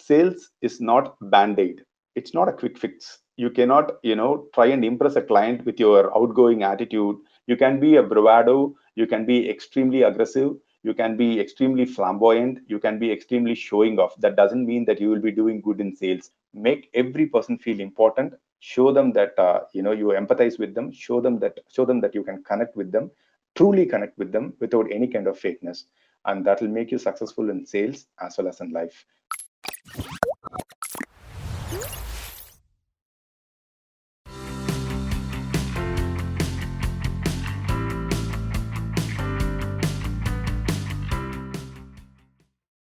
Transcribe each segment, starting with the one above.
sales is not band-aid. It's not a quick fix. You cannot, try and impress a client with your outgoing attitude. You can be a bravado, you can be extremely aggressive, you can be extremely flamboyant, you can be extremely showing off. That doesn't mean that you will be doing good in sales. Make every person feel important. Show them that you empathize with them. Show them that you can connect with them, truly connect with them without any kind of fakeness, and that will make you successful in sales as well as in life.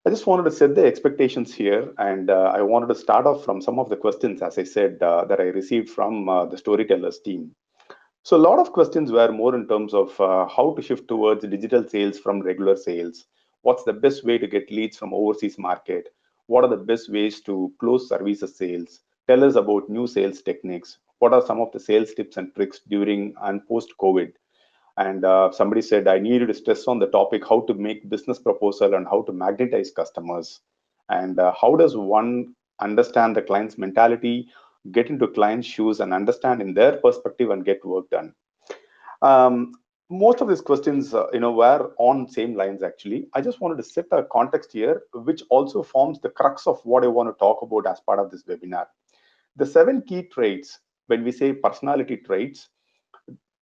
I just wanted to set the expectations here, and I wanted to start off from some of the questions, as I said, that I received from the Storytellers team. So, a lot of questions were more in terms of how to shift towards digital sales from regular sales. What's the best way to get leads from overseas market? What are the best ways to close services sales? Tell us about new sales techniques. What are some of the sales tips and tricks during and post COVID? And somebody said I needed to stress on the topic how to make business proposal and how to magnetize customers, and how does one understand the client's mentality, get into client's shoes and understand in their perspective and get work done. Um, most of these questions were on same lines. Actually, I just wanted to set a context here which also forms the crux of what I want to talk about as part of this webinar. The 7 key traits, when we say personality traits,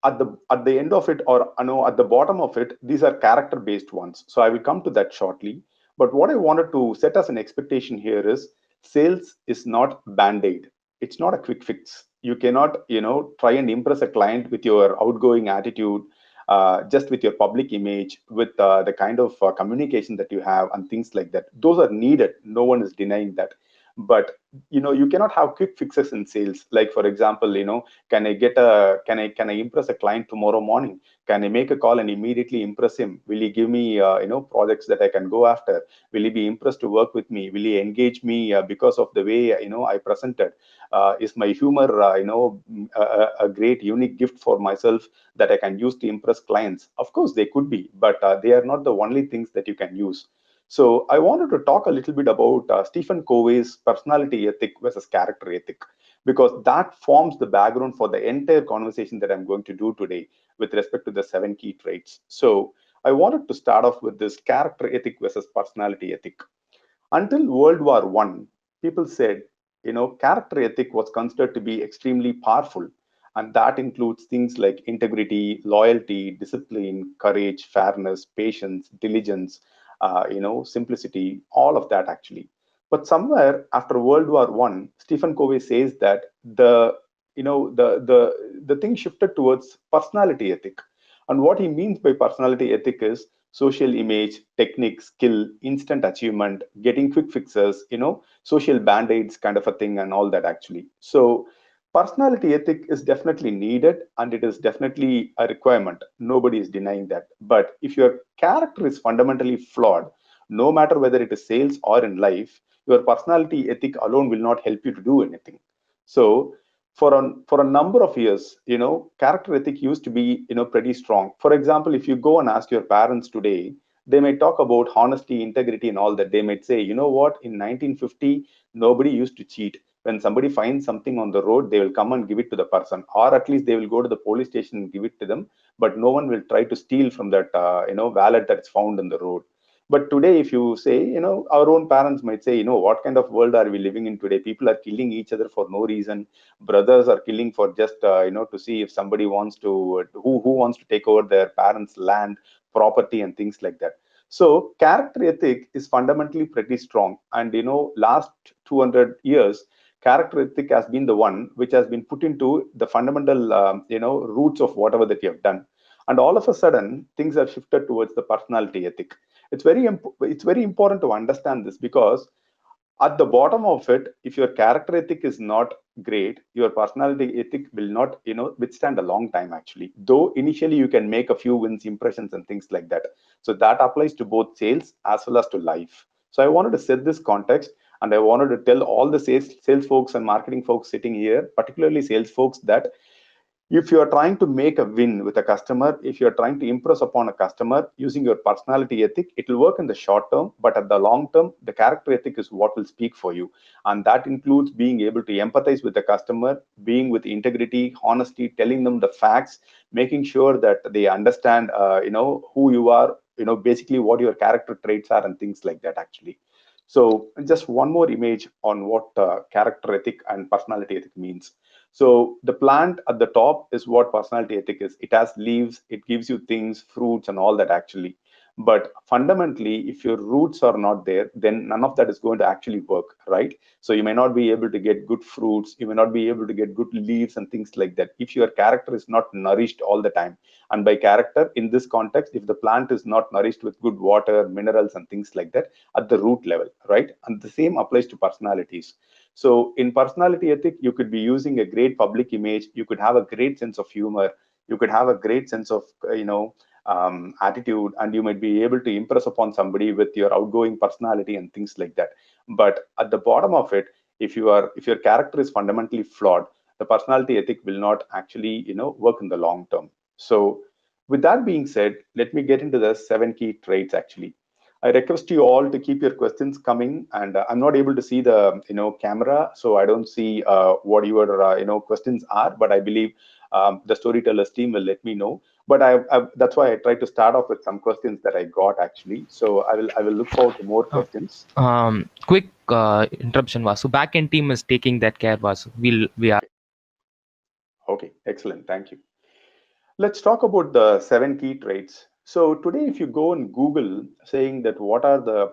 at the end of it, or at the bottom of it, these are character based ones, so I will come to that shortly. But what I wanted to set as an expectation here is sales is not band-aid. It's not a quick fix. You cannot try and impress a client with your outgoing attitude, just with your public image, with the kind of communication that you have and things like that. Those are needed, no one is denying that. But you cannot have quick fixes in sales. Like, for example, can I impress a client tomorrow morning? Can I make a call and immediately impress him? Will he give me projects that I can go after? Will he be impressed to work with me? Will he engage me because of the way I presented? Is my humor a great unique gift for myself that I can use to impress clients? Of course they could be, but they are not the only things that you can use. So I wanted to talk a little bit about Stephen Covey's personality ethic versus character ethic, because that forms the background for the entire conversation that I'm going to do today with respect to the 7 key traits. So I wanted to start off with this character ethic versus personality ethic. Until World War One, people said, character ethic was considered to be extremely powerful. And that includes things like integrity, loyalty, discipline, courage, fairness, patience, diligence, simplicity, all of that actually. But somewhere after World War One, Stephen Covey says that the thing shifted towards personality ethic. And what he means by personality ethic is social image, technique, skill, instant achievement, getting quick fixes, social band-aids kind of a thing, and all that actually. So personality ethic is definitely needed and it is definitely a requirement. Nobody is denying that. But if your character is fundamentally flawed, no matter whether it is sales or in life, your personality ethic alone will not help you to do anything. So for a number of years, character ethic used to be, pretty strong. For example, if you go and ask your parents today, they may talk about honesty, integrity, and all that. They might say, you know what, in 1950, nobody used to cheat. When somebody finds something on the road, they will come and give it to the person, or at least they will go to the police station and give it to them. But no one will try to steal from that, wallet that's found in the road. But today, if you say, our own parents might say, what kind of world are we living in today? People are killing each other for no reason. Brothers are killing for just, to see if somebody wants to, who wants to take over their parents' land, property, and things like that. So character ethic is fundamentally pretty strong. And, last 200 years, character ethic has been the one which has been put into the fundamental, roots of whatever that you have done. And all of a sudden, things have shifted towards the personality ethic. It's very important to understand this, because at the bottom of it, if your character ethic is not great, your personality ethic will not withstand a long time actually, though initially you can make a few wins, impressions, and things like that. So that applies to both sales as well as to life. So I wanted to set this context, and I wanted to tell all the sales folks and marketing folks sitting here, particularly sales folks, that If you are trying to make a win with a customer, if you are trying to impress upon a customer using your personality ethic, it will work in the short term, but at the long term, the character ethic is what will speak for you. And that includes being able to empathize with the customer, being with integrity, honesty, telling them the facts, making sure that they understand, who you are, basically what your character traits are and things like that, actually. So just one more image on what character ethic and personality ethic means. So the plant at the top is what personality ethic is. It has leaves, it gives you things, fruits, and all that, actually. But fundamentally, if your roots are not there, then none of that is going to actually work, right? So you may not be able to get good fruits, you may not be able to get good leaves and things like that if your character is not nourished all the time. And by character, in this context, if the plant is not nourished with good water, minerals, and things like that at the root level, right? And the same applies to personalities. So in personality ethic, you could be using a great public image, you could have a great sense of humor, you could have a great sense of, attitude, and you might be able to impress upon somebody with your outgoing personality and things like that. But at the bottom of it, if your character is fundamentally flawed, the personality ethic will not actually, work in the long term. So with that being said, let me get into the 7 key traits, actually. I request you all to keep your questions coming, and I'm not able to see the camera, so I don't see what your questions are. But I believe the storytellers team will let me know. But that's why I tried to start off with some questions that I got, actually. So I will look forward to more questions. Quick interruption, Vasu. Backend team is taking that care, Vasu. We are. Okay, okay, excellent, thank you. Let's talk about the 7 key traits. So today, if you go on Google saying that what are the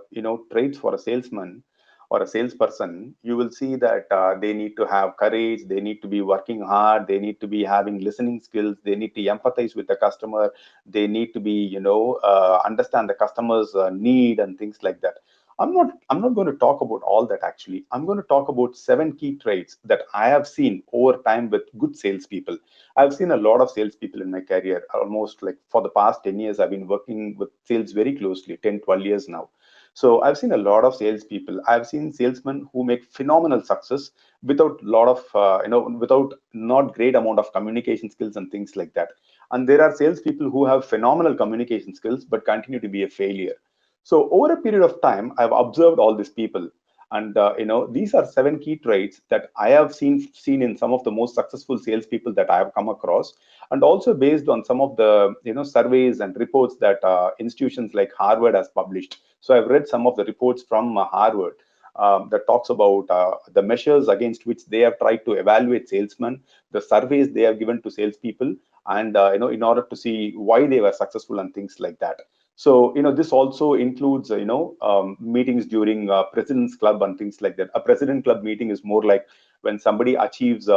traits for a salesman or a salesperson, you will see that they need to have courage, they need to be working hard, they need to be having listening skills, they need to empathize with the customer, they need to be understand the customer's need and things like that. I'm not going to talk about all that, actually. I'm going to talk about 7 key traits that I have seen over time with good salespeople. I've seen a lot of salespeople in my career, almost like for the past 10 years. I've been working with sales very closely, 10, 12 years now. So I've seen a lot of salespeople. I've seen salesmen who make phenomenal success without lot of, without not great amount of communication skills and things like that. And there are salespeople who have phenomenal communication skills but continue to be a failure. So over a period of time, I've observed all these people, and these are 7 key traits that I have seen in some of the most successful salespeople that I have come across, and also based on some of the surveys and reports that institutions like Harvard has published. So I've read some of the reports from Harvard that talks about the measures against which they have tried to evaluate salesmen, the surveys they have given to salespeople, and in order to see why they were successful and things like that. So this also includes meetings during president's club and things like that. A president club meeting is more like when somebody achieves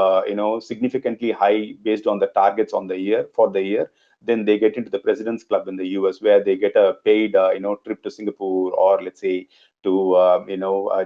significantly high based on the targets on the year for the year, then they get into the president's club in the US, where they get a paid trip to Singapore, or let's say to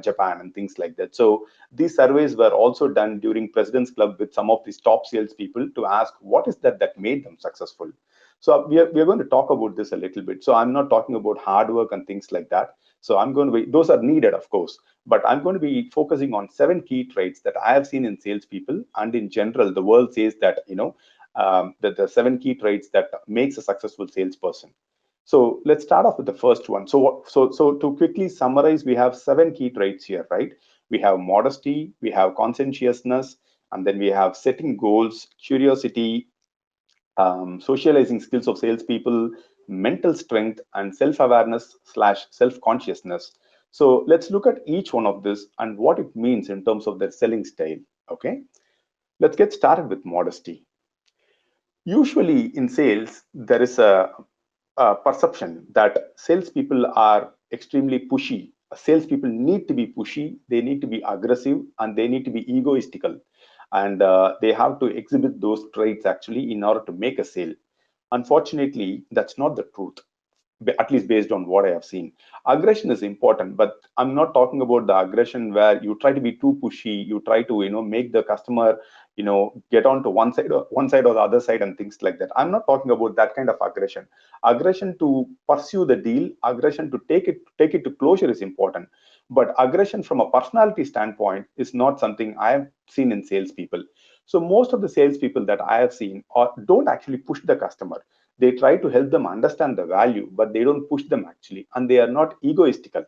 Japan and things like that. So these surveys were also done during president's club with some of these top salespeople to ask what is that made them successful. So we are going to talk about this a little bit. So I'm not talking about hard work and things like that. So I'm going to be, those are needed, of course, but I'm going to be focusing on 7 key traits that I have seen in salespeople, and in general, the world says that that the 7 key traits that makes a successful salesperson. So let's start off with the first one. So to quickly summarize, we have 7 key traits here, right? We have modesty, we have conscientiousness, and then we have setting goals, curiosity, socializing skills of salespeople, mental strength, and self-awareness slash self-consciousness. So let's look at each one of this and what it means in terms of their selling style. Okay, let's get started with modesty. Usually in sales, there is a perception that salespeople are extremely pushy. Salespeople need to be pushy, they need to be aggressive, and they need to be egoistical. And they have to exhibit those traits actually in order to make a sale. Unfortunately, that's not the truth, at least based on what I have seen. Aggression is important, but I'm not talking about the aggression where you try to be too pushy, you try to make the customer get onto one side or the other side and things like that. I'm not talking about that kind of aggression. Aggression to pursue the deal, aggression to take it to closure is important, but aggression from a personality standpoint is not something I have seen in salespeople. So most of the salespeople that I have seen don't actually push the customer. They try to help them understand the value, but they don't push them actually, and they are not egoistical,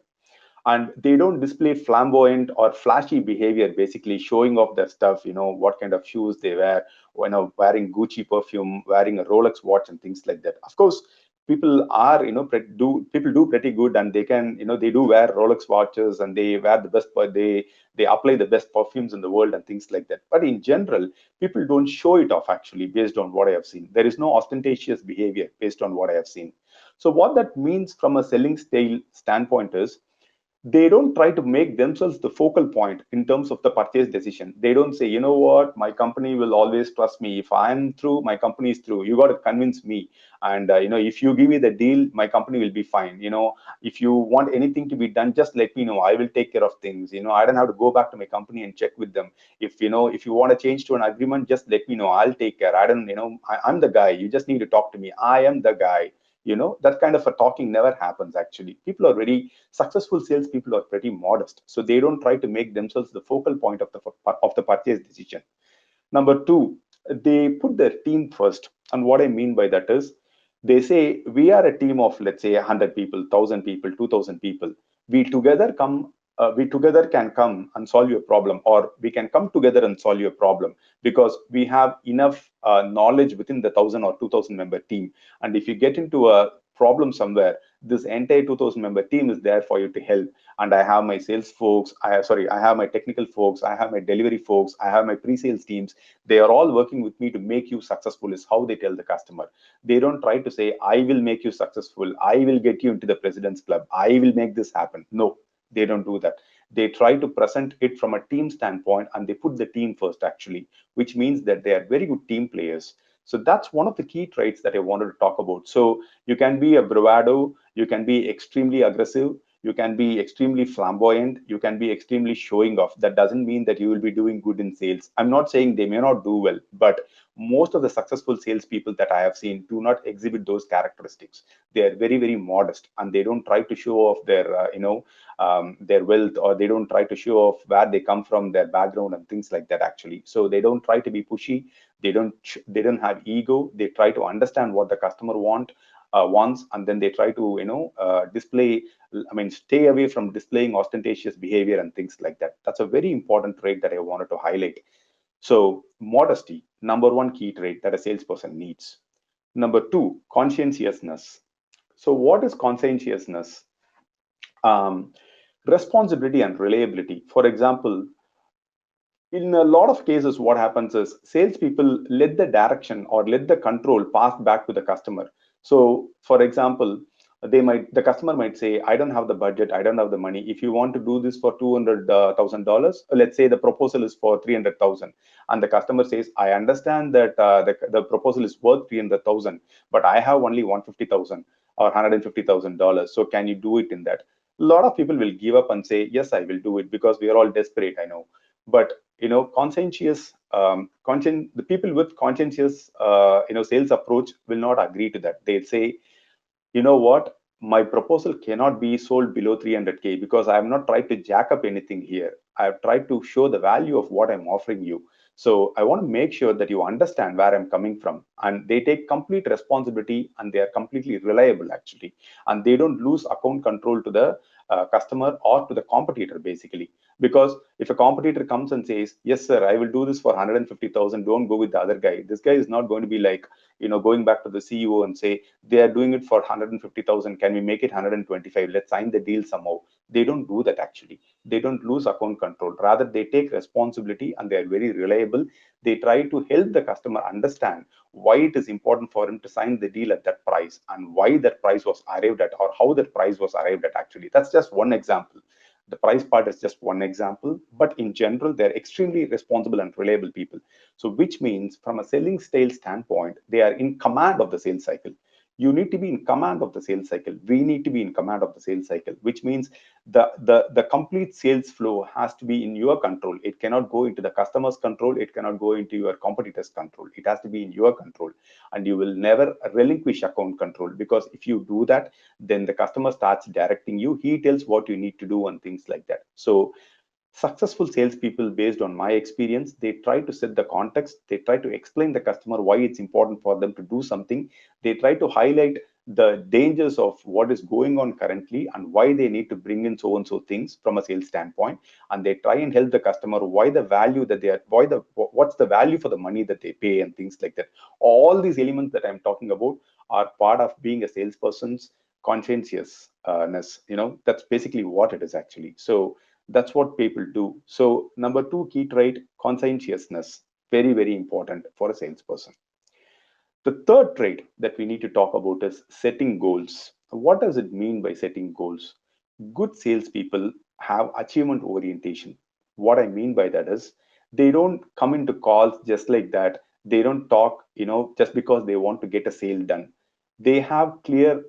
and they don't display flamboyant or flashy behavior, basically showing off their stuff, what kind of shoes they wear, wearing Gucci perfume, wearing a Rolex watch and things like that. Of course, people are, people do pretty good, and they can, they do wear Rolex watches, and they wear the best, but they apply the best perfumes in the world and things like that. But in general, people don't show it off actually, based on what I have seen. There is no ostentatious behavior based on what I have seen. So what that means from a selling style standpoint is, they don't try to make themselves the focal point in terms of the purchase decision. They don't say, you know what, my company will always trust me. If I'm through, my company is through. You got to convince me. And, if you give me the deal, my company will be fine. If you want anything to be done, just let me know. I will take care of things. I don't have to go back to my company and check with them. If you want to change to an agreement, just let me know. I'll take care. I don't, I'm the guy. You just need to talk to me. I am the guy. That kind of a talking never happens actually. People are very successful salespeople are pretty modest, so they don't try to make themselves the focal point of the purchase decision. Number two, they put their team first. And what I mean by that is, they say, we are a team of, let's say, 100 people, 1,000 people, 2,000 people. We together can come and solve your problem, or we can come together and solve your problem, because we have enough knowledge within the 1,000 or 2,000 member team. And if you get into a problem somewhere, this entire 2,000 member team is there for you to help. And I have my sales folks, I have my technical folks, I have my delivery folks, I have my pre-sales teams. They are all working with me to make you successful, is how they tell the customer. They don't try to say, I will make you successful, I will get you into the president's club, I will make this happen. No, they don't do that. They try to present it from a team standpoint, and they put the team first actually, which means that they are very good team players. So that's one of the key traits that I wanted to talk about. So you can be a bravado, you can be extremely aggressive, you can be extremely flamboyant, you can be extremely showing off. That doesn't mean that you will be doing good in sales. I'm not saying they may not do well, but most of the successful salespeople that I have seen do not exhibit those characteristics. They are very, very modest, and they don't try to show off their wealth, or they don't try to show off where they come from, their background and things like that actually. So they don't try to be pushy. They don't have ego. They try to understand what the customer wants, and then they try to display, I mean, stay away from displaying ostentatious behavior and things like that. That's a very important trait that I wanted to highlight. So modesty, number one key trait that a salesperson needs. Number two, conscientiousness. So what is conscientiousness? um, Responsibility and reliability. For example, in a lot of cases, what happens is, salespeople let the direction or let the control pass back to the customer. So, for example, the customer might say, I don't have the budget, I don't have the money. If you want to do this for $200,000, let's say the proposal is for 300,000, and the customer says, I understand that the proposal is worth 300,000, but I have only 150,000 or $150,000. So can you do it in that? A lot of people will give up and say, yes, I will do it, because we are all desperate, I know. But the people with conscientious sales approach will not agree to that. They say, you know what, my proposal cannot be sold below 300K, because I have not tried to jack up anything here. I have tried to show the value of what I'm offering you. So I want to make sure that you understand where I'm coming from. And they take complete responsibility, and they are completely reliable actually. And they don't lose account control to the customer or to the competitor, basically. Because if a competitor comes and says, yes sir, I will do this for 150,000, don't go with the other guy, this guy is not going to be like, going back to the CEO and say, they are doing it for 150,000, can we make it 125? Let's sign the deal somehow. They don't do that actually. They don't lose account control. Rather, they take responsibility, and they are very reliable. They try to help the customer understand why it is important for him to sign the deal at that price, and why that price was arrived at, or how that price was arrived at actually. That's just one example. The price part is just one example, but in general, they're extremely responsible and reliable people. So, which means from a selling style standpoint, they are in command of the sales cycle. You need to be in command of the sales cycle. We need to be in command of the sales cycle, which means the complete sales flow has to be in your control. It cannot go into the customer's control. It cannot go into your competitor's control. It has to be in your control, and you will never relinquish account control, because if you do that, then the customer starts directing you. He tells what you need to do and things like that. So Successful salespeople, based on my experience, they try to set the context, they try to explain the customer why it's important for them to do something, they try to highlight the dangers of what is going on currently and why they need to bring in so and so things from a sales standpoint, and they try and help the customer why the value that they are, what's the value for the money that they pay and things like that. All these elements that I'm talking about are part of being a salesperson's conscientiousness. That's basically what it is actually. So that's what people do. So number two key trait, conscientiousness, very, very important for a salesperson. The third trait that we need to talk about is setting goals. What does it mean by setting goals? Good salespeople have achievement orientation. What I mean by that is they don't come into calls just like that. They don't talk, just because they want to get a sale done. They have clear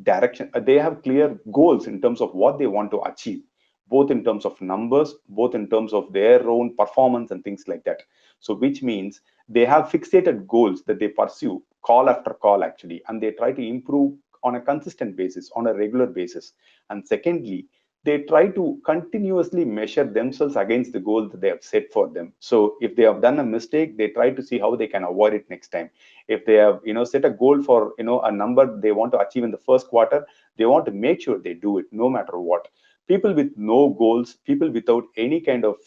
direction. They have clear goals in terms of what they want to achieve, both in terms of numbers, both in terms of their own performance and things like that. So which means they have fixated goals that they pursue call after call actually, and they try to improve on a consistent basis, on a regular basis. And secondly, they try to continuously measure themselves against the goal that they have set for them. So if they have done a mistake, they try to see how they can avoid it next time. If they have set a goal for a number they want to achieve in the first quarter, they want to make sure they do it no matter what. People with no goals, people without any kind of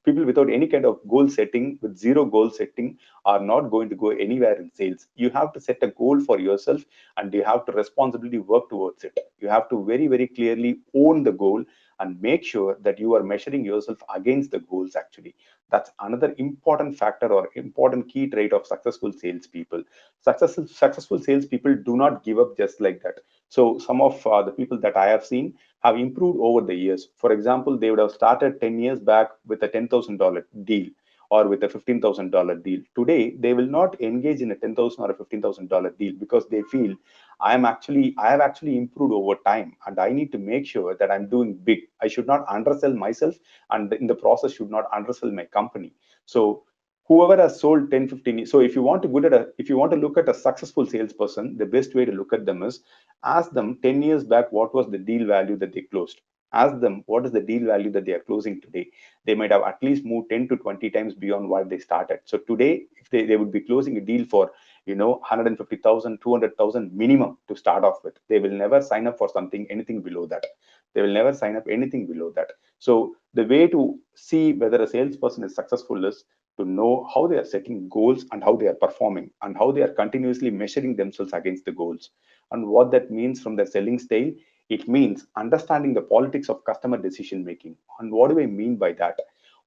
people without any kind of goal setting, with zero goal setting, are not going to go anywhere in sales. You have to set a goal for yourself, and you have to responsibly work towards it. You have to very, very clearly own the goal and make sure that you are measuring yourself against the goals actually. That's another important factor or important key trait of successful salespeople. Successful salespeople do not give up just like that. So some of the people that I have seen have improved over the years. For example, they would have started 10 years back with a $10,000 deal or with a $15,000 deal. Today, they will not engage in a 10,000 or a $15,000 deal because they feel I have actually improved over time, and I need to make sure that I'm doing big. I should not undersell myself, and in the process should not undersell my company. So whoever has sold 10, 15, so if you want to look at a successful salesperson, the best way to look at them is ask them 10 years back what was the deal value that they closed. Ask them what is the deal value that they are closing today. They might have at least moved 10 to 20 times beyond what they started. So today, if they would be closing a deal for 150,000, 200,000 minimum to start off with, they will never sign up for something anything below that. They will never sign up anything below that. So the way to see whether a salesperson is successful is to know how they are setting goals and how they are performing and how they are continuously measuring themselves against the goals. And what that means from their selling style, it means understanding the politics of customer decision making. And what do I mean by that?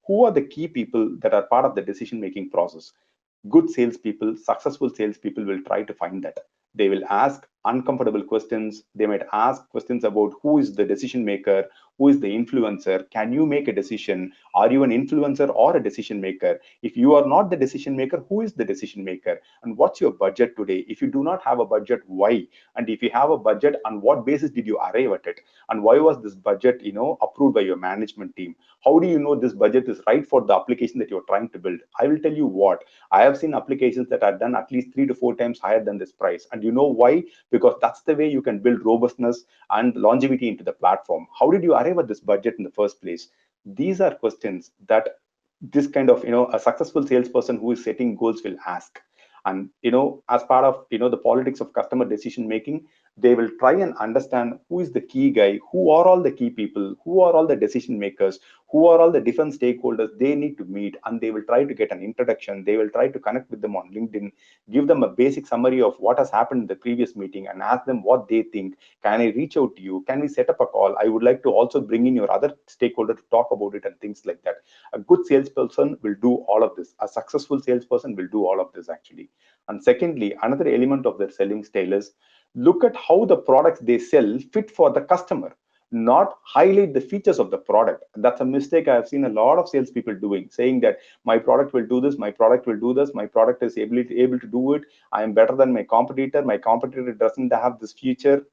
Who are the key people that are part of the decision making process? Good salespeople, successful salespeople will try to find that. They will ask uncomfortable questions. They might ask questions about who is the decision maker, who is the influencer. Can you make a decision? Are you an influencer or a decision maker? If you are not the decision maker, who is the decision maker? And what's your budget today? If you do not have a budget, why? And if you have a budget, on what basis did you arrive at it? And why was this budget, approved by your management team? How do you know this budget is right for the application that you're trying to build? I will tell you what, I have seen applications that are done at least 3 to 4 times higher than this price. And you know why? Because that's the way you can build robustness and longevity into the platform. How did you arrive at this budget in the first place? These are questions that this kind of, a successful salesperson who is setting goals will ask. And, as part of, the politics of customer decision making, they will try and understand who is the key guy, who are all the key people, who are all the decision makers, who are all the different stakeholders they need to meet, and they will try to get an introduction. They will try to connect with them on LinkedIn, give them a basic summary of what has happened in the previous meeting, and ask them what they think. Can I reach out to you? Can we set up a call? I would like to also bring in your other stakeholder to talk about it, and things like that. A good salesperson will do all of this. A successful salesperson will do all of this actually. And secondly, another element of their selling style is look at how the products they sell fit for the customer, not highlight the features of the product. That's a mistake I have seen a lot of salespeople doing, saying that my product will do this, my product will do this, my product is able to do it. I am better than my competitor. My competitor doesn't have this feature,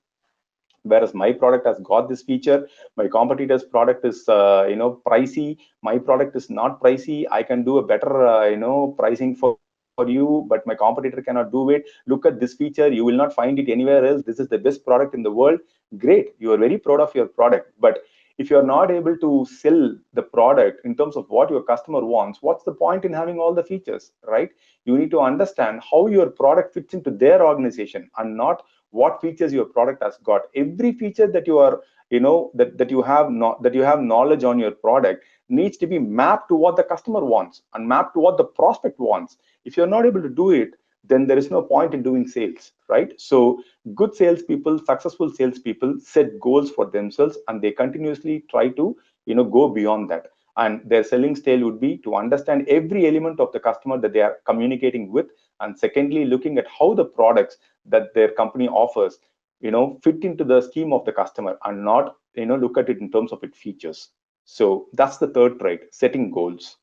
whereas my product has got this feature. My competitor's product is pricey. My product is not pricey. I can do a better pricing for you, but my competitor cannot do it. Look at this feature, you will not find it anywhere else. This is the best product in the world. Great, you are very proud of your product, but If you're not able to sell the product in terms of what your customer wants, what's the point in having all the features, right? You need to understand how your product fits into their organization and not what features your product has got. Every feature that you are, that you have not that you have knowledge on your product needs to be mapped to what the customer wants and mapped to what the prospect wants. If you're not able to do it, then there is no point in doing sales, right? So good salespeople, successful salespeople set goals for themselves and they continuously try to, go beyond that. And their selling style would be to understand every element of the customer that they are communicating with. And secondly, looking at how the products that their company offers, fit into the scheme of the customer and not, look at it in terms of its features. So that's the third trait, setting goals.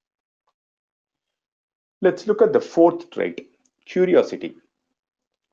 Let's look at the fourth trait, curiosity.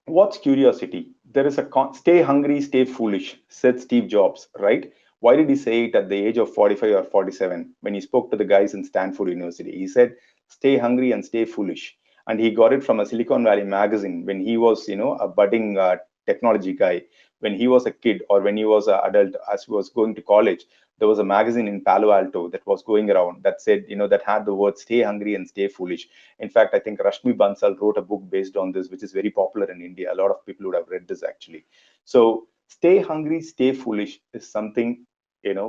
What's curiosity? There is a stay hungry, stay foolish, said Steve Jobs, right? Why did he say it at the age of 45 or 47 when he spoke to the guys in Stanford University? He said, stay hungry and stay foolish. And he got it from a Silicon Valley magazine when he was, a budding technology guy. When he was a kid or when he was an adult, as he was going to college, there was a magazine in Palo Alto that was going around that said, that had the word stay hungry and stay foolish. In fact, I think Rashmi Bansal wrote a book based on this, which is very popular in India. A lot of people would have read this actually. So, stay hungry, stay foolish is something,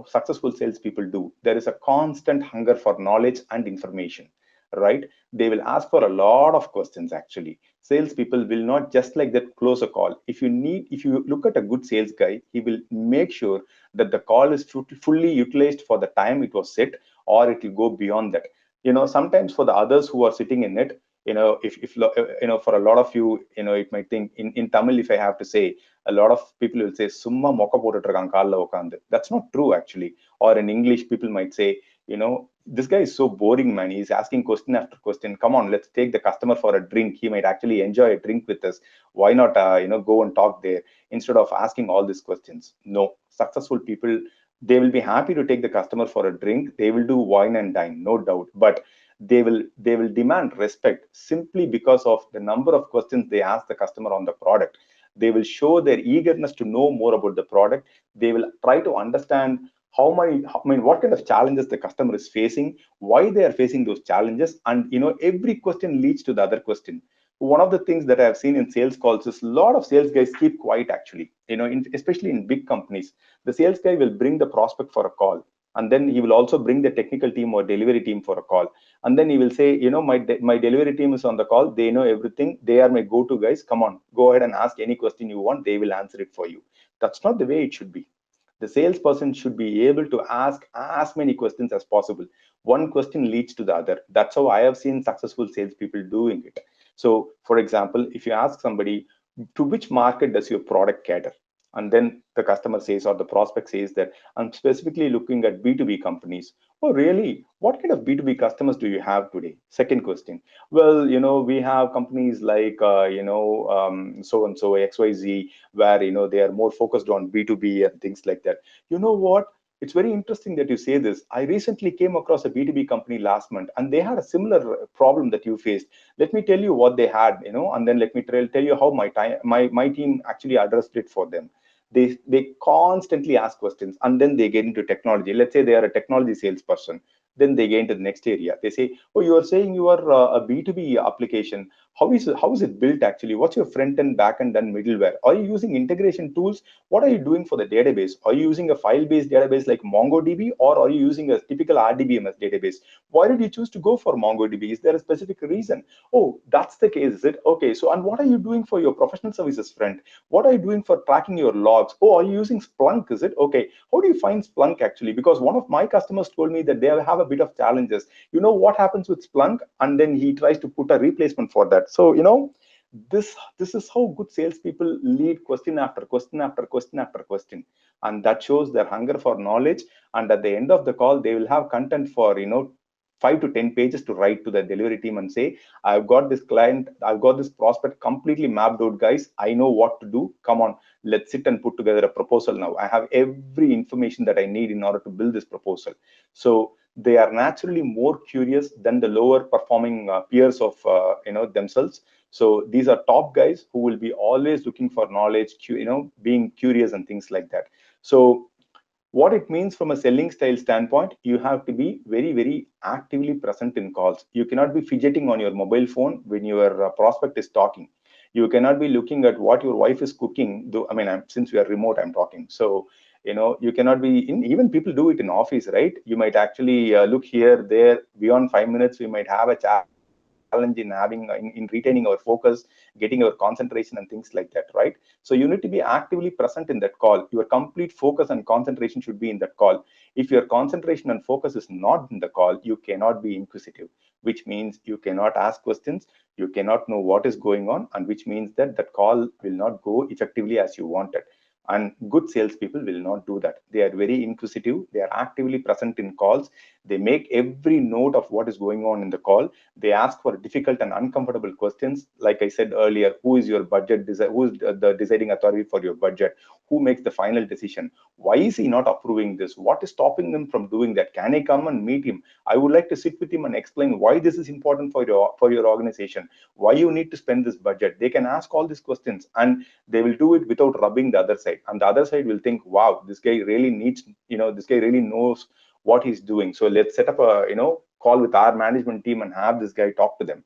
successful salespeople do. There is a constant hunger for knowledge and information, right? They will ask for a lot of questions actually. Salespeople will not just like that close a call. If you look at a good sales guy, he will make sure that the call is fully utilized for the time it was set, or it will go beyond that. Sometimes for the others who are sitting in it, if for a lot of you, it might think in Tamil, if I have to say, a lot of people will say summa mokka போட்டுட்டு கால்ல உட்காந்து. That's not true actually. Or in English, people might say, this guy is so boring, man. He's asking question after question. Come on, let's take the customer for a drink. He might actually enjoy a drink with us. Why not go and talk there instead of asking all these questions? No, successful people, they will be happy to take the customer for a drink. They will do wine and dine, no doubt. But they will demand respect simply because of the number of questions they ask the customer on the product. They will show their eagerness to know more about the product. They will try to understand what kind of challenges the customer is facing, why they are facing those challenges, and every question leads to the other question. One of the things that I have seen in sales calls is a lot of sales guys keep quiet actually. Especially in big companies, the sales guy will bring the prospect for a call, and then he will also bring the technical team or delivery team for a call, and then he will say, my delivery team is on the call, they know everything, they are my go-to guys, come on, go ahead and ask any question you want, they will answer it for you. That's not the way it should be. The salesperson should be able to ask as many questions as possible. One question leads to the other. That's how I have seen successful salespeople doing it. So, for example, if you ask somebody, to which market does your product cater? And then the customer says, or the prospect says that I'm specifically looking at B2B companies. Oh, really? What kind of B2B customers do you have today? Second question. Well, we have companies like, so and so XYZ, where, they are more focused on B2B and things like that. You know what? It's very interesting that you say this. I recently came across a B2B company last month, and they had a similar problem that you faced. Let me tell you what they had, and then let me tell you how my team actually addressed it for them. They constantly ask questions, and then they get into technology. Let's say they are a technology salesperson, then they get into the next area. They say, oh, you are saying you are a B2B application. How is it built actually? What's your front end, back end, and middleware? Are you using integration tools? What are you doing for the database? Are you using a file based database like MongoDB, or are you using a typical RDBMS database? Why did you choose to go for MongoDB? Is there a specific reason? Oh, that's the case, is it? Okay, so and what are you doing for your professional services front? What are you doing for tracking your logs? Oh, are you using Splunk? Is it? Okay, how do you find Splunk actually? Because one of my customers told me that they have a bit of challenges. You know what happens with Splunk? And then he tries to put a replacement for that. So, this is how good salespeople lead question after question after question after question. And that shows their hunger for knowledge. And at the end of the call, they will have content for, 5 to 10 pages to write to the delivery team and say, I've got this client, I've got this prospect completely mapped out, guys. I know what to do. Come on, let's sit and put together a proposal now. I have every information that I need in order to build this proposal. So they are naturally more curious than the lower performing peers of themselves. So these are top guys who will be always looking for knowledge, being curious and things like that. So What it means from a selling style standpoint, you have to be very, very actively present in calls. You cannot be fidgeting on your mobile phone when your prospect is talking. You cannot be looking at what your wife is cooking. Though, I mean, since we are remote, I'm talking. So, you cannot be in, even people do it in office, right? You might actually look here, there, beyond 5 minutes, we might have a challenge in in retaining our focus, getting our concentration and things like that, right? So you need to be actively present in that call. Your complete focus and concentration should be in that call. If your concentration and focus is not in the call, you cannot be inquisitive, which means you cannot ask questions, you cannot know what is going on, and which means that that call will not go effectively as you wanted. And good salespeople will not do that. They are very inquisitive. They are actively present in calls. They make every note of what is going on in the call. They ask for difficult and uncomfortable questions. Like I said earlier, who is your budget? Who is the deciding authority for your budget? Who makes the final decision? Why is he not approving this? What is stopping him from doing that? Can I come and meet him? I would like to sit with him and explain why this is important for your organization, why you need to spend this budget. They can ask all these questions, and they will do it without rubbing the other side. And the other side will think, wow, this guy really needs, this guy really knows what he's doing. So let's set up a, call with our management team and have this guy talk to them.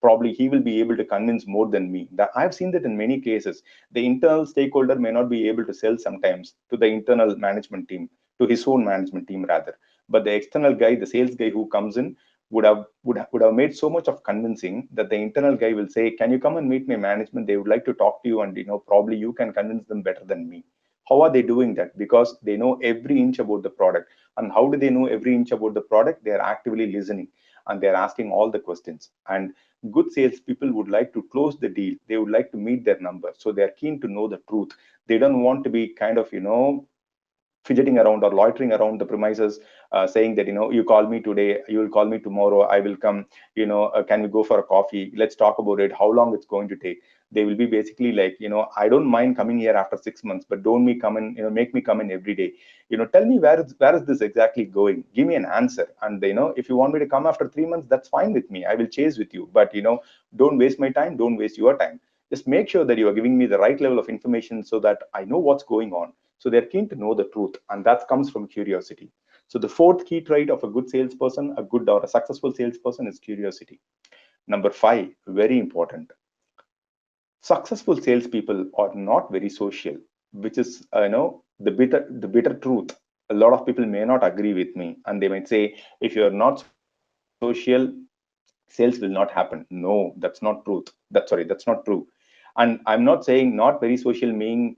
Probably he will be able to convince more than me. That I've seen that in many cases. The internal stakeholder may not be able to sell sometimes to the internal management team, to his own management team rather. But the external guy, the sales guy who comes in, would have made so much of convincing that the internal guy will say, can you come and meet my management? They would like to talk to you, and probably you can convince them better than me. How are they doing that? Because they know every inch about the product. And how do they know every inch about the product? They are actively listening, and they're asking all the questions. And good salespeople would like to close the deal. They would like to meet their number. So they're keen to know the truth. They don't want to be kind of, fidgeting around or loitering around the premises, saying that, you call me today, you will call me tomorrow, I will come, can we go for a coffee, let's talk about it, how long it's going to take. They will be basically like, I don't mind coming here after 6 months, but don't me come in, make me come in every day. Tell me where is this exactly going, give me an answer. And if you want me to come after 3 months, that's fine with me, I will chase with you. But don't waste my time, don't waste your time. Just make sure that you are giving me the right level of information so that I know what's going on. So they're keen to know the truth, and that comes from curiosity. So the fourth key trait of a good salesperson, a good or a successful salesperson, is curiosity. Number five, very important. Successful salespeople are not very social, which is the bitter truth. A lot of people may not agree with me, and they might say, if you're not social, sales will not happen. No, that's not truth. That's not true. And I'm not saying not very social means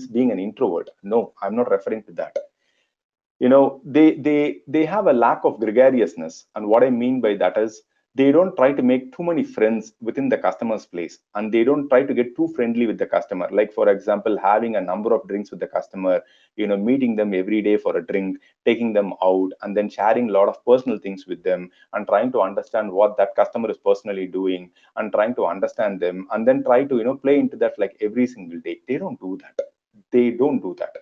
being an introvert. No, I'm not referring to that. They have a lack of gregariousness. And what I mean by that is, they don't try to make too many friends within the customer's place, and they don't try to get too friendly with the customer. Like, for example, having a number of drinks with the customer, meeting them every day for a drink, taking them out, and then sharing a lot of personal things with them, and trying to understand what that customer is personally doing, and trying to understand them, and then try to play into that like every single day. They don't do that. They don't do that.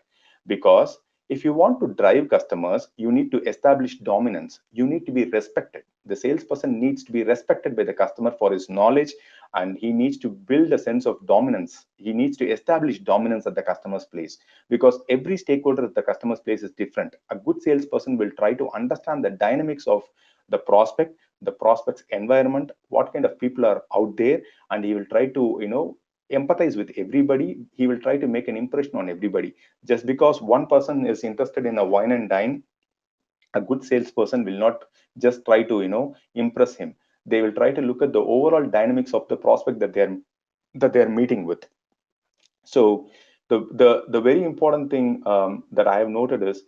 Because if you want to drive customers, you need to establish dominance. You need to be respected. The salesperson needs to be respected by the customer for his knowledge, and he needs to build a sense of dominance. He needs to establish dominance at the customer's place, because every stakeholder at the customer's place is different. A good salesperson will try to understand the dynamics of the prospect, the prospect's environment, what kind of people are out there, and he will try to, empathize with everybody. He will try to make an impression on everybody. Just because one person is interested in a wine and dine, a good salesperson will not just try to impress him. They will try to look at the overall dynamics of the prospect that they're meeting with. So the very important thing that I have noted is,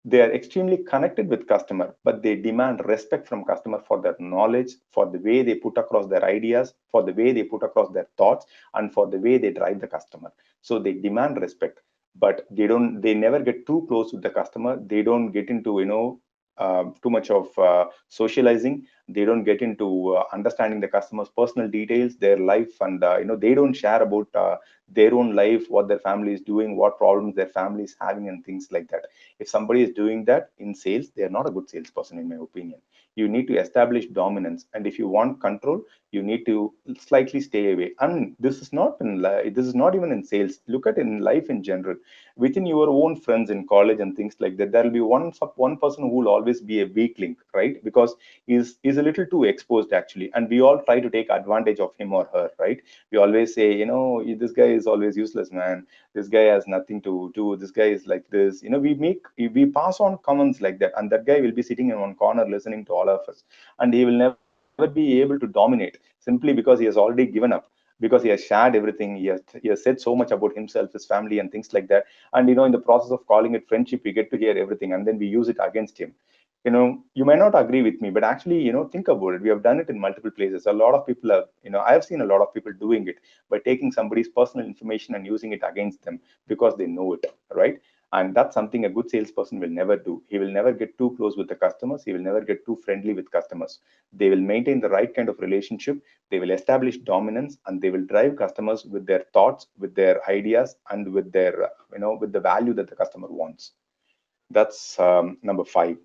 they are extremely connected with customer, but they demand respect from customer for their knowledge, for the way they put across their ideas, for the way they put across their thoughts, and for the way they drive the customer. So they demand respect, but they never get too close with the customer. They don't get into too much of socializing. They don't get into understanding the customer's personal details, their life, and they don't share about their own life, what their family is doing, what problems their family is having, and things like that. If somebody is doing that in sales, they are not a good salesperson, in my opinion. You need to establish dominance, and if you want control, you need to slightly stay away. And this is not even in sales. Look at in life in general. Within your own friends in college and things like that, there will be one person who will always be a weak link, right? Because he's a little too exposed actually, and we all try to take advantage of him or her, right? We always say, this guy is always useless, man. This guy has nothing to do. This guy is like this. We pass on comments like that, and that guy will be sitting in one corner listening to all of us, and he will never be able to dominate simply because he has already given up, because he has shared everything. He has said so much about himself, his family, and things like that. And in the process of calling it friendship, we get to hear everything, and then we use it against him. You may not agree with me, but actually, think about it. We have done it in multiple places. A lot of people have, I have seen a lot of people doing it by taking somebody's personal information and using it against them because they know it, right? And that's something a good salesperson will never do. He will never get too close with the customers. He will never get too friendly with customers. They will maintain the right kind of relationship. They will establish dominance, and they will drive customers with their thoughts, with their ideas, and with their, with the value that the customer wants. That's number 5.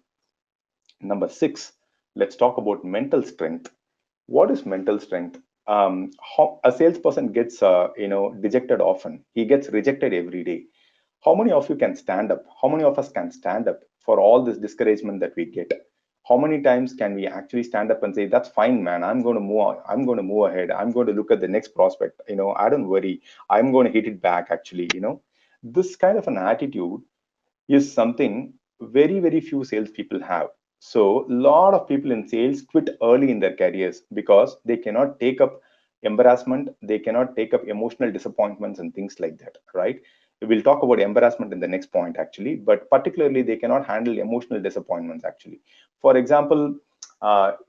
Number 6, let's talk about mental strength. What is mental strength? How a salesperson gets, dejected often. He gets rejected every day. How many of you can stand up? How many of us can stand up for all this discouragement that we get? How many times can we actually stand up and say, "That's fine, man. I'm going to move on. I'm going to move ahead. I'm going to look at the next prospect. I don't worry. I'm going to hit it back." Actually, this kind of an attitude is something very, very few salespeople have. So, a lot of people in sales quit early in their careers because they cannot take up embarrassment, they cannot take up emotional disappointments and things like that, right? We'll talk about embarrassment in the next point, actually, but particularly they cannot handle emotional disappointments, actually. For example,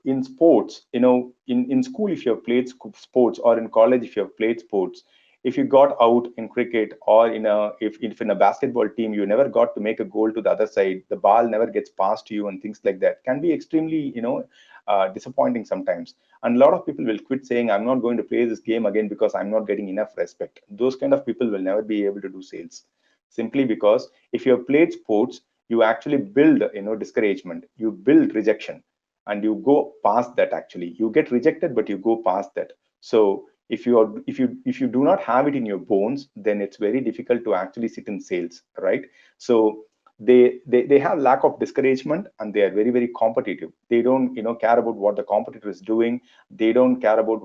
in sports, in school, if you have played sports, or in college, if you have played sports, if you got out in cricket, or if in a basketball team you never got to make a goal to the other side, the ball never gets passed to you, and things like that can be extremely disappointing sometimes. And a lot of people will quit saying, "I'm not going to play this game again because I'm not getting enough respect." Those kind of people will never be able to do sales, simply because if you have played sports, you actually build discouragement, you build rejection, and you go past that. Actually, you get rejected, but you go past that. So if you do not have it in your bones, then it's very difficult to actually sit in sales, right? So they have lack of discouragement, and they are very, very competitive. They don't care about what the competitor is doing. They don't care about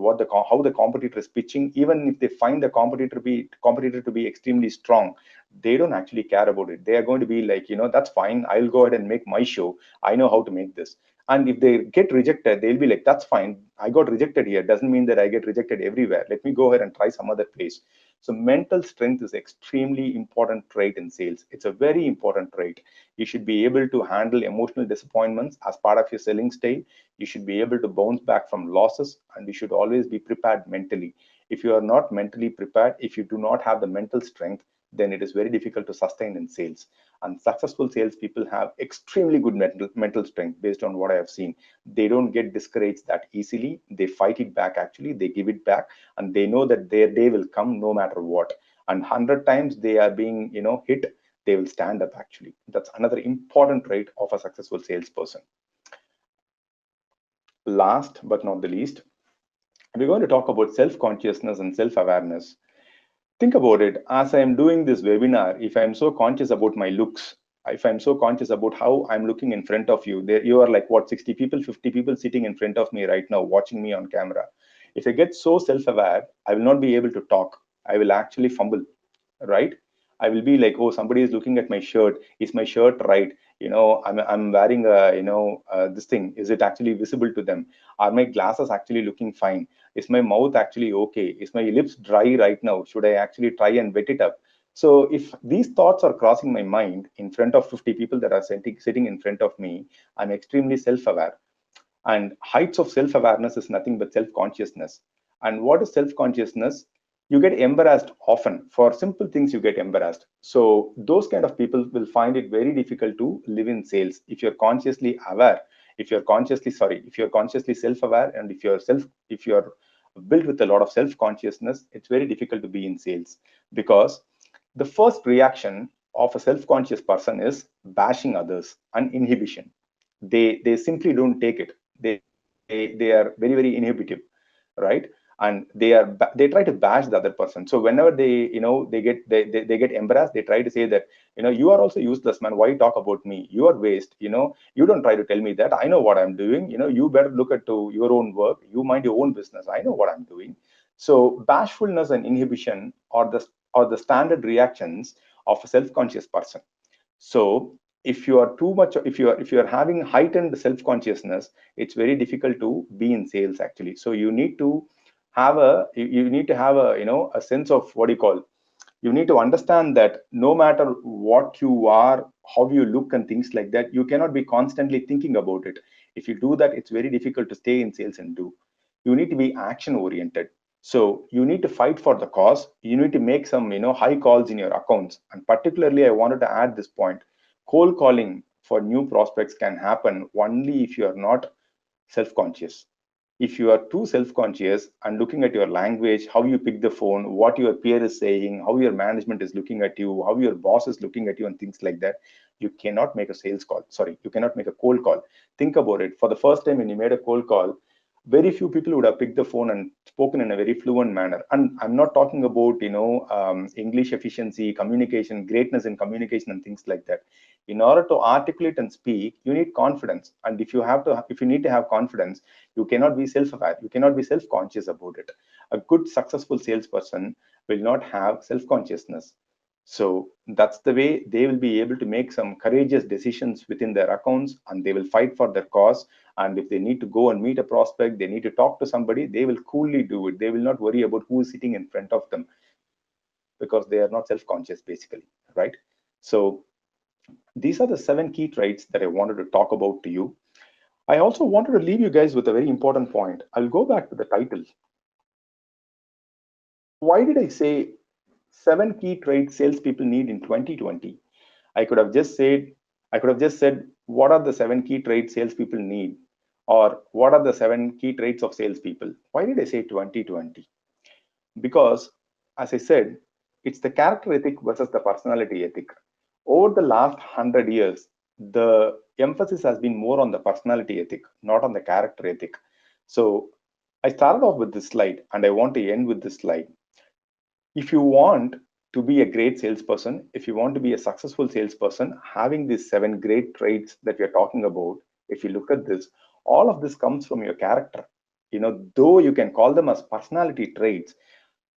how the competitor is pitching. Even if they find the competitor to be extremely strong, they don't actually care about it. They are going to be like, "That's fine, I'll go ahead and make my show. I know how to make this." And if they get rejected, they'll be like, "That's fine. I got rejected here. Doesn't mean that I get rejected everywhere. Let me go ahead and try some other place." So mental strength is extremely important trait in sales. It's a very important trait. You should be able to handle emotional disappointments as part of your selling style. You should be able to bounce back from losses, and you should always be prepared mentally. If you are not mentally prepared, if you do not have the mental strength, then it is very difficult to sustain in sales. And successful salespeople have extremely good mental strength based on what I have seen. They don't get discouraged that easily. They fight it back, actually. They give it back, and they know that their day will come no matter what. And 100 times they are being, hit, they will stand up, actually. That's another important trait of a successful salesperson. Last but not the least, we're going to talk about self consciousness and self awareness. Think about it. As I am doing this webinar, if I'm so conscious about my looks, if I'm so conscious about how I'm looking in front of you, there you are, like, what, 60 people, 50 people sitting in front of me right now, watching me on camera. If I get so self-aware, I will not be able to talk. I will actually fumble, right? I will be like, "Oh, somebody is looking at my shirt. Is my shirt right? I'm wearing this thing. Is it actually visible to them? Are my glasses actually looking fine? Is my mouth actually okay? Is my lips dry right now? Should I actually try and wet it up?" So if these thoughts are crossing my mind in front of 50 people that are sitting in front of me, I'm extremely self-aware. And heights of self-awareness is nothing but self-consciousness. And what is self-consciousness? You get embarrassed often. For simple things, you get embarrassed. So those kind of people will find it very difficult to live in sales. If you're consciously aware, if you're consciously sorry if you're consciously self-aware, and if you're built with a lot of self-consciousness, it's very difficult to be in sales, because the first reaction of a self-conscious person is bashing others and inhibition. They simply don't take it. They are very inhibitive, right? And they try to bash the other person. So whenever they get embarrassed, they try to say that, you are also useless, man, why you talk about me, you are waste, you don't try to tell me that, I know what I'm doing, you better look at to your own work, you mind your own business, I know what I'm doing. So bashfulness and inhibition are the standard reactions of a self-conscious person. So if you are too much, if you are having heightened self-consciousness, it's very difficult to be in sales actually. So you need to have you need to have a sense of what you call, you need to understand that no matter what you are, how you look and things like that, you cannot be constantly thinking about it. If you do that, it's very difficult to stay in sales and do. You need to be action oriented. So you need to fight for the cause. You need to make some high calls in your accounts. And particularly, I wanted to add this point: cold calling for new prospects can happen only if you are not self-conscious. If you are too self-conscious and looking at your language, how you pick the phone, what your peer is saying, how your management is looking at you, how your boss is looking at you, and things like that, you cannot make a sales call. Sorry, you cannot make a cold call. Think about it. For the first time when you made a cold call, very few people would have picked the phone and spoken in a very fluent manner. And I'm not talking about English efficiency, communication, greatness in communication, and things like that. In order to articulate and speak, you need confidence. And if you need to have confidence, you cannot be self-aware, you cannot be self-conscious about it. A good successful salesperson will not have self-consciousness. So that's the way they will be able to make some courageous decisions within their accounts, and they will fight for their cause. And if they need to go and meet a prospect, they need to talk to somebody, they will coolly do it. They will not worry about who is sitting in front of them, because they are not self-conscious basically, right? So these are the 7 key traits that I wanted to talk about to you. I also wanted to leave you guys with a very important point. I'll go back to the title. Why did I say 7 key traits salespeople need in 2020? I could have just said, what are the 7 key traits salespeople need? Or what are the 7 key traits of salespeople? Why did I say 2020? Because, as I said, it's the character ethic versus the personality ethic. Over the last 100 years, the emphasis has been more on the personality ethic, not on the character ethic. So I started off with this slide, and I want to end with this slide. If you want to be a great salesperson, if you want to be a successful salesperson, having these 7 great traits that we are talking about, if you look at this, all of this comes from your character. Though you can call them as personality traits,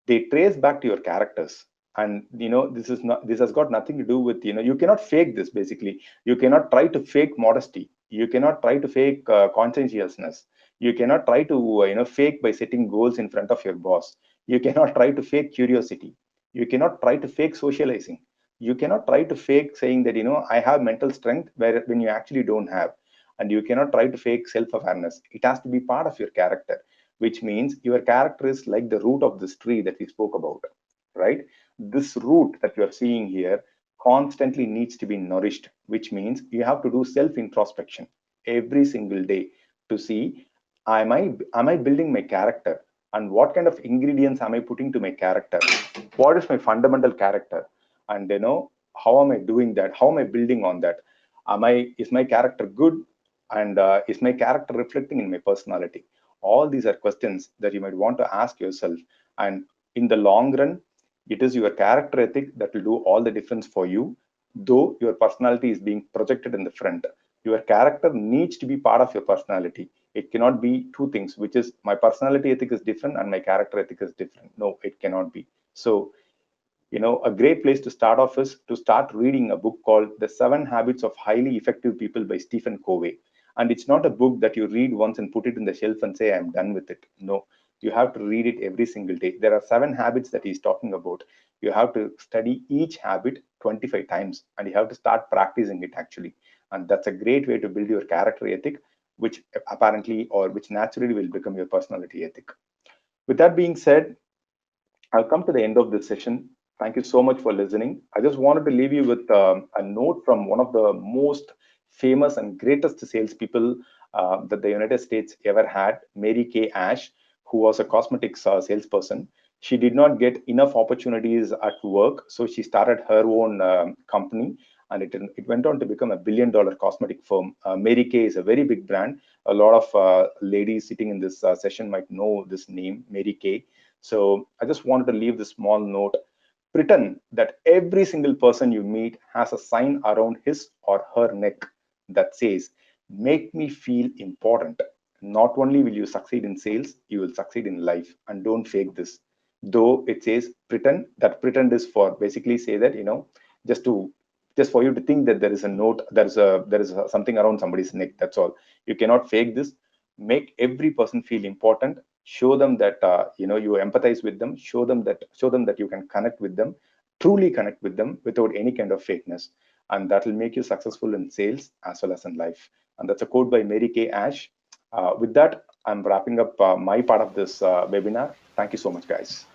they trace back to your characters. And this has got nothing to do with, you cannot fake this. Basically, you cannot try to fake modesty, you cannot try to fake conscientiousness, you cannot try to fake by setting goals in front of your boss, you cannot try to fake curiosity, you cannot try to fake socializing, you cannot try to fake saying that I have mental strength where when you actually don't have. And you cannot try to fake self-awareness. It has to be part of your character, which means your character is like the root of this tree that we spoke about, right? This root that you are seeing here constantly needs to be nourished, which means you have to do self introspection every single day to see, am I building my character, and what kind of ingredients am I putting to my character, what is my fundamental character, and how am I doing that, how am I building on that, is my character good, and is my character reflecting in my personality? All these are questions that you might want to ask yourself. And in the long run, it is your character ethic that will do all the difference for you, though your personality is being projected in the front. Your character needs to be part of your personality. It cannot be two things, which is my personality ethic is different and my character ethic is different. No, it cannot be. So a great place to start off is to start reading a book called The 7 Habits of Highly Effective People by Stephen Covey. And it's not a book that you read once and put it in the shelf and say, I'm done with it. No, you have to read it every single day. There are 7 habits that he's talking about. You have to study each habit 25 times, and you have to start practicing it actually. And that's a great way to build your character ethic, which apparently or which naturally will become your personality ethic. With that being said, I'll come to the end of this session. Thank you so much for listening. I just wanted to leave you with a note from one of the most famous and greatest salespeople that the United States ever had. Mary Kay Ash, who was a cosmetics salesperson, she did not get enough opportunities at work, so she started her own company, and it went on to become $1 billion cosmetic firm. Mary Kay is a very big brand. A lot of ladies sitting in this session might know this name, Mary Kay. So I just wanted to leave this small note. Pretend that every single person you meet has a sign around his or her neck that says, "Make me feel important." Not only will you succeed in sales, you will succeed in life. And don't fake this. Though it says pretend, that pretend is for basically say that, just to just for you to think that there is a note, there is something around somebody's neck. That's all. You cannot fake this. Make every person feel important. Show them that you empathize with them. Show them that you can connect with them, truly connect with them without any kind of fakeness, and that will make you successful in sales as well as in life. And that's a quote by Mary Kay Ash. With that, I'm wrapping up my part of this webinar. Thank you so much, guys.